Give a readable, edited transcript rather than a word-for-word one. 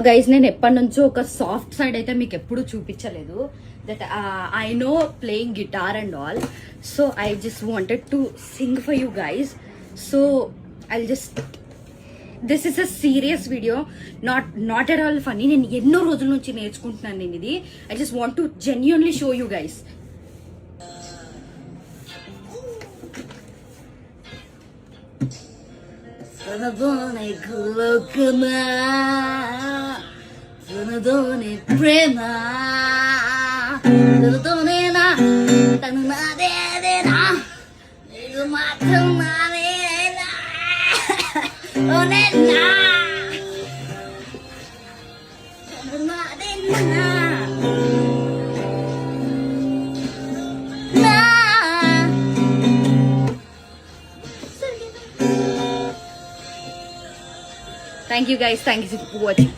Guys నేను ఎప్పటి నుంచో ఒక సాఫ్ట్ సైడ్ అయితే మీకు ఎప్పుడు చూపించలేదు. That I know playing guitar and all, so I just wanted to sing for you guys. So I just this is a serious video, not at all funny. నేను ఎన్నో రోజుల నుంచి నేర్చుకుంటున్నాను నేను ఇది. I just want to genuinely show you guys. తనతోనే కులోకమా, తనతోనే ప్రేమ, తనతోనేనా, తను నాదేనా, నీకు మాత్రం నాదేనా, ఓనేనా, తను నాదేనా. Thank you guys. Thank you for watching.